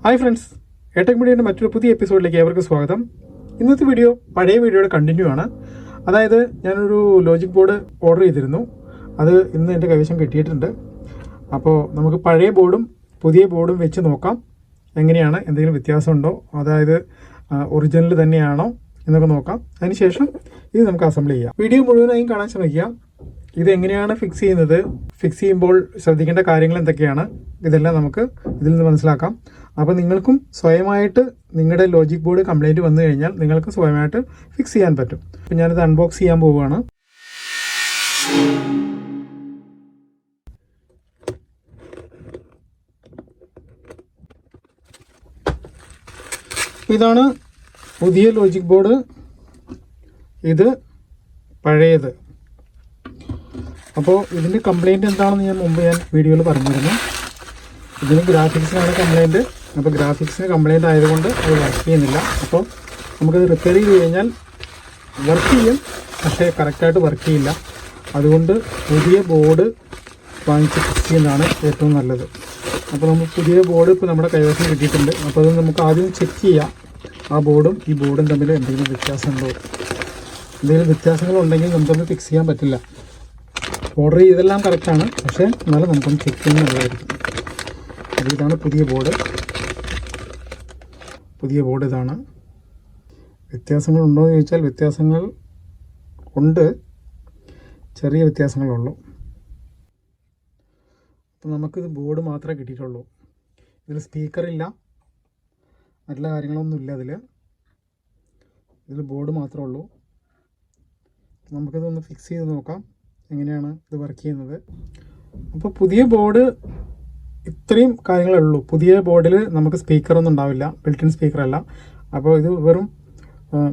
Hi friends, എടെക് മീഡിയയുടെ മറ്റൊരു പുതിയ എപ്പിസോഡിലേക്ക് ഏവർക്കും സ്വാഗതം. ഇന്നത്തെ വീഡിയോ പഴയ വീഡിയോയുടെ കണ്ടിന്യൂ ആണ്. അതായത് ഞാനൊരു ലോജിക് ബോർഡ് ഓർഡർ ചെയ്തിരുന്നു. അത് ഇന്ന് എൻ്റെ കൈവശം കിട്ടിയിട്ടുണ്ട്. അപ്പോൾ നമുക്ക് പഴയ ബോർഡും പുതിയ ബോർഡും വെച്ച് നോക്കാം, എങ്ങനെയാണ്, എന്തെങ്കിലും വ്യത്യാസമുണ്ടോ, അതായത് ഒറിജിനൽ തന്നെയാണോ എന്നൊക്കെ നോക്കാം. അതിനുശേഷം ഇത് നമുക്ക് അസംബിൾ ചെയ്യാം. വീഡിയോ മുഴുവനായും കാണാൻ ശ്രമിക്കുക. ഇതെങ്ങനെയാണ് ഫിക്സ് ചെയ്യുന്നത്, ഫിക്സ് ചെയ്യുമ്പോൾ ശ്രദ്ധിക്കേണ്ട കാര്യങ്ങൾ എന്തൊക്കെയാണ്, ഇതെല്ലാം നമുക്ക് ഇതിൽ നിന്ന് മനസ്സിലാക്കാം. അപ്പോൾ നിങ്ങൾക്കും സ്വയമായിട്ട് നിങ്ങളുടെ ലോജിക് ബോർഡ് കംപ്ലൈൻറ്റ് വന്നു കഴിഞ്ഞാൽ നിങ്ങൾക്ക് സ്വയമായിട്ട് ഫിക്സ് ചെയ്യാൻ പറ്റും. അപ്പോൾ ഞാനിത് അൺബോക്സ് ചെയ്യാൻ പോവുകയാണ്. ഇതാണ് പുതിയ ലോജിക് ബോർഡ്, ഇത് പഴയത്. അപ്പോൾ ഇതിൻ്റെ കംപ്ലൈൻറ്റ് എന്താണെന്ന് ഞാൻ വീഡിയോയിൽ പറഞ്ഞിരുന്നു. ഇതിന് ഗ്രാഫിക്സിനാണ് കംപ്ലൈൻറ്റ്. അപ്പോൾ ഗ്രാഫിക്സിന് കംപ്ലൈൻറ്റ് ആയതുകൊണ്ട് അത് വർക്ക് ചെയ്യുന്നില്ല. അപ്പോൾ നമുക്കത് റിപ്പയർ ചെയ്ത് കഴിഞ്ഞാൽ വർക്ക് ചെയ്യും, പക്ഷേ കറക്റ്റായിട്ട് വർക്ക് ചെയ്യില്ല. അതുകൊണ്ട് പുതിയ ബോർഡ് വാങ്ങിച്ച് ഫിക്സ് ചെയ്യുന്നതാണ് ഏറ്റവും നല്ലത്. അപ്പോൾ നമ്മൾ പുതിയ ബോർഡ് ഇപ്പോൾ നമ്മുടെ കൈവശം കിട്ടിയിട്ടുണ്ട്. അപ്പോൾ അത് നമുക്ക് ആദ്യം ചെക്ക് ചെയ്യാം, ആ ബോർഡും ഈ ബോർഡും തമ്മിൽ എന്തെങ്കിലും വ്യത്യാസമുണ്ടോ. എന്തെങ്കിലും വ്യത്യാസങ്ങളുണ്ടെങ്കിൽ നമുക്കൊന്ന് ഫിക്സ് ചെയ്യാൻ പറ്റില്ല. ഓർഡർ ചെയ്തെല്ലാം കറക്റ്റാണ്, പക്ഷേ എന്നാലും നമുക്കൊന്ന് ചെക്ക് ചെയ്യുന്നത് നല്ലതായിരിക്കും. ഇതാണ് പുതിയ ബോർഡ്. ഇതാണ്. വ്യത്യാസങ്ങളുണ്ടോ എന്ന് ചോദിച്ചാൽ വ്യത്യാസങ്ങൾ ഉണ്ട്, ചെറിയ വ്യത്യാസങ്ങളുള്ളൂ. അപ്പോൾ നമുക്കിത് ബോർഡ് മാത്രമേ കിട്ടിയിട്ടുള്ളൂ. ഇതിൽ സ്പീക്കറില്ല, മറ്റുള്ള കാര്യങ്ങളൊന്നുമില്ല. ഇതിൽ ബോർഡ് മാത്രമേ ഉള്ളൂ. നമുക്കിതൊന്ന് ഫിക്സ് ചെയ്ത് നോക്കാം, എങ്ങനെയാണ് ഇത് വർക്ക് ചെയ്യുന്നത്. അപ്പോൾ പുതിയ ബോർഡ് ഇത്രയും കാര്യങ്ങളേ ഉള്ളൂ. പുതിയ ബോർഡിൽ നമുക്ക് സ്പീക്കറൊന്നും ഉണ്ടാവില്ല, ബിൽറ്റിൻ സ്പീക്കറല്ല. അപ്പോൾ ഇത് വെറും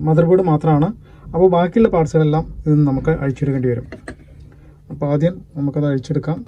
മദർ ബോർഡ് മാത്രമാണ്. അപ്പോൾ ബാക്കിയുള്ള പാർട്സുകളെല്ലാം ഇത് നമുക്ക് അഴിച്ചെടുക്കേണ്ടി വരും. അപ്പോൾ ആദ്യം നമുക്കത് അഴിച്ചെടുക്കാം.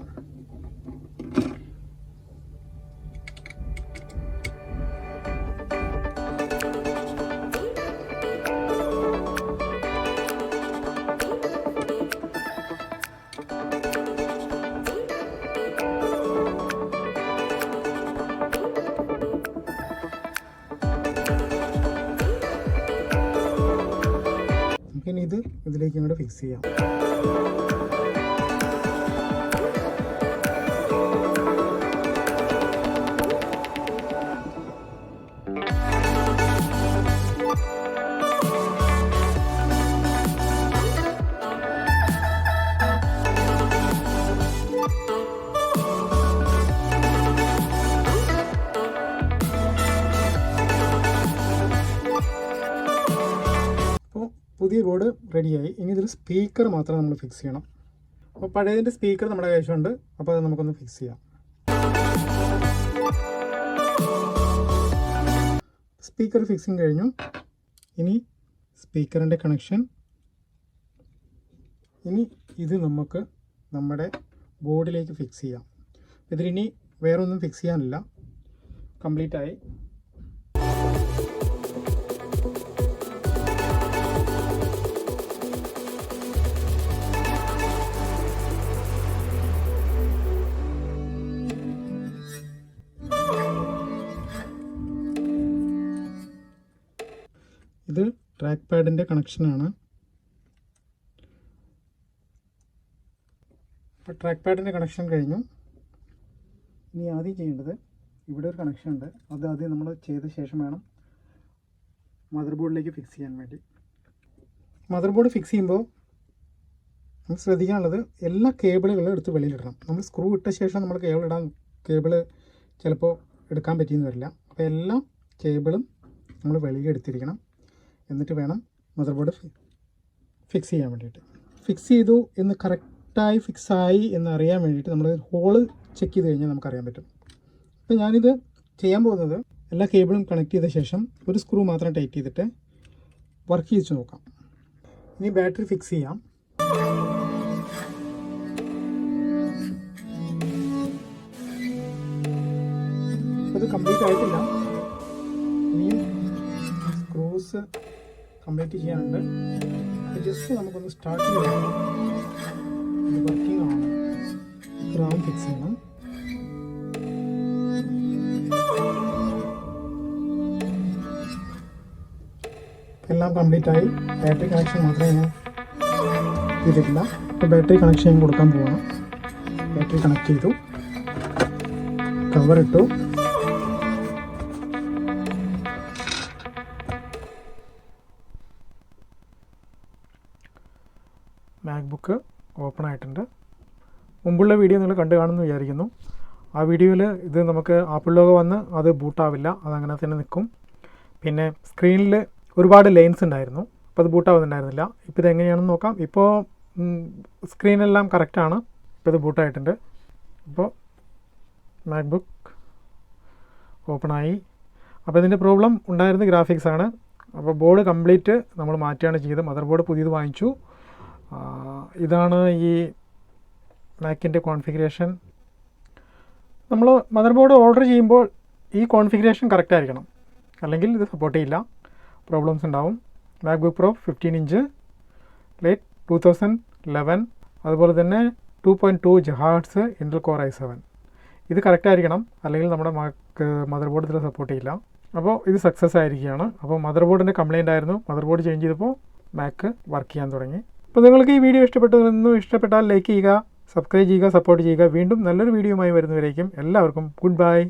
ഇനി ഇതിലേക്ക് ഇങ്ങോട്ട് ഫിക്സ് ചെയ്യാം. പുതിയ ബോർഡ് റെഡിയായി. ഇനി ഇതിൽ സ്പീക്കർ മാത്രം നമ്മൾ ഫിക്സ് ചെയ്യണം. അപ്പോൾ പഴയതിൻ്റെ സ്പീക്കർ നമ്മുടെ കൈവശമുണ്ട്. അപ്പോൾ അത് നമുക്കൊന്ന് ഫിക്സ് ചെയ്യാം. സ്പീക്കർ ഫിക്സിങ് കഴിഞ്ഞു. ഇനി സ്പീക്കറിൻ്റെ കണക്ഷൻ. ഇനി ഇത് നമുക്ക് നമ്മുടെ ബോർഡിലേക്ക് ഫിക്സ് ചെയ്യാം. ഇതിലിനി വേറൊന്നും ഫിക്സ് ചെയ്യാനില്ല, കംപ്ലീറ്റ് ആയി. ഇത് ട്രാക്ക് പാഡിൻ്റെ കണക്ഷനാണ്. അപ്പോൾ ട്രാക്ക് പാഡിൻ്റെ കണക്ഷൻ കഴിഞ്ഞു. ഇനി ആദ്യം ചെയ്യേണ്ടത്, ഇവിടെ ഒരു കണക്ഷൻ ഉണ്ട്, അത് ആദ്യം നമ്മൾ ചെയ്ത ശേഷം വേണം മദർ ബോർഡിലേക്ക് ഫിക്സ് ചെയ്യാൻ വേണ്ടി. മദർ ബോർഡ് ഫിക്സ് ചെയ്യുമ്പോൾ നമുക്ക് ശ്രദ്ധിക്കാനുള്ളത്, എല്ലാ കേബിളുകളും എടുത്ത് വെളിയിലിടണം. നമ്മൾ സ്ക്രൂ ഇട്ട ശേഷം നമ്മൾ കേബിള് ചിലപ്പോൾ എടുക്കാൻ പറ്റിയെന്ന് വരില്ല. അപ്പോൾ എല്ലാ കേബിളും നമ്മൾ വെളിയിലെടുത്തിരിക്കണം. എന്നിട്ട് വേണം മദർ ബോർഡ് ഫിക്സ് ചെയ്യാൻ വേണ്ടിയിട്ട്. ഫിക്സ് ചെയ്തു എന്ന് കറക്റ്റായി ഫിക്സായി എന്നറിയാൻ വേണ്ടിയിട്ട് നമ്മൾ ഹോള് ചെക്ക് ചെയ്ത് കഴിഞ്ഞാൽ നമുക്കറിയാൻ പറ്റും. അപ്പോൾ ഞാനിത് ചെയ്യാൻ പോകുന്നത്, എല്ലാ കേബിളും കണക്ട് ചെയ്ത ശേഷം ഒരു സ്ക്രൂ മാത്രം ടൈറ്റ് ചെയ്തിട്ട് വർക്ക് ചെയ്ത് നോക്കാം. ഇനി ബാറ്ററി ഫിക്സ് ചെയ്യാം. അത് കംപ്ലീറ്റ് ആയിട്ടില്ല, ഇനിയും സ്ക്രൂസ് കംപ്ലീറ്റ് ചെയ്യാനുണ്ട്. ജസ്റ്റ് നമുക്കൊന്ന് സ്റ്റാർട്ട് ചെയ്യാം. വർക്കിംഗ് ആണ്. ക്രൗൺ ഫിക്സ് ചെയ്യണം. എല്ലാം കംപ്ലീറ്റ് ആയി. ബാറ്ററി കണക്ഷൻ മാത്രമേ ഞാൻ ചെയ്തിട്ടില്ല. ഇപ്പോൾ ബാറ്ററി കണക്ഷൻ കൊടുക്കാൻ പോവാണ്. ബാറ്ററി കണക്ട് ചെയ്തു, കവർ ഇട്ടു. മാക്ബുക്ക് ഓപ്പൺ ആയിട്ടുണ്ട്. മുമ്പുള്ള വീഡിയോ നിങ്ങൾ കണ്ടു കാണുമെന്ന് വിചാരിക്കുന്നു. ആ വീഡിയോയിൽ ഇത് നമുക്ക് ആപ്പിൾ ലോഗോ വന്ന് അത് ബൂട്ടാവില്ല, അതങ്ങനെ തന്നെ നിൽക്കും. പിന്നെ സ്ക്രീനിൽ ഒരുപാട് ലൈൻസ് ഉണ്ടായിരുന്നു, അപ്പോൾ അത് ബൂട്ടാവുന്നുണ്ടായിരുന്നില്ല. ഇപ്പോൾ ഇത് എങ്ങനെയാണെന്ന് നോക്കാം. ഇപ്പോൾ സ്ക്രീനെല്ലാം കറക്റ്റാണ്. ഇപ്പോൾ ഇത് ബൂട്ടായിട്ടുണ്ട്. ഇപ്പോൾ മാക്ബുക്ക് ഓപ്പണായി. അപ്പോൾ ഇതിൻ്റെ പ്രോബ്ലം ഉണ്ടായിരുന്നത് ഗ്രാഫിക്സ് ആണ്. അപ്പോൾ ബോർഡ് കംപ്ലീറ്റ് നമ്മൾ മാറ്റുകയാണ് ചെയ്തത്. മദർ ബോർഡ് പുതിയത് വാങ്ങിച്ചു. ഇതാണ് ഈ മാക്കിൻ്റെ കോൺഫിഗറേഷൻ. നമ്മൾ മദർ ബോർഡ് ഓർഡർ ചെയ്യുമ്പോൾ ഈ കോൺഫിഗറേഷൻ കറക്റ്റ് ആയിരിക്കണം, അല്ലെങ്കിൽ ഇത് സപ്പോർട്ട് ചെയ്യില്ല, പ്രോബ്ലംസ് ഉണ്ടാവും. മാക്ബുക്ക് പ്രോ 15 ഇഞ്ച് ലേറ്റ് 2011, അതുപോലെ തന്നെ 2.2 GHz ഇൻ്റൽ കോർ i7. ഇത് കറക്റ്റ് ആയിരിക്കണം, അല്ലെങ്കിൽ നമ്മുടെ മദർ ബോർഡ് ഇതിൽ സപ്പോർട്ട് ചെയ്യില്ല. അപ്പോൾ ഇത് സക്സസ് ആയിരിക്കുകയാണ്. അപ്പോൾ മദർ ബോർഡിൻ്റെ കംപ്ലയിൻ്റ് ആയിരുന്നു. മദർ ബോർഡ് ചേഞ്ച് ചെയ്തപ്പോൾ മാക്ക് വർക്ക് ചെയ്യാൻ തുടങ്ങി. അപ്പോൾ നിങ്ങൾക്ക് ഈ വീഡിയോ ഇഷ്ടപ്പെട്ടാൽ ലൈക്ക് ചെയ്യുക, സബ്സ്ക്രൈബ് ചെയ്യുക, സപ്പോർട്ട് ചെയ്യുക. വീണ്ടും നല്ലൊരു വീഡിയോയുമായി വരുന്നവരേക്കും എല്ലാവർക്കും ഗുഡ് ബൈ.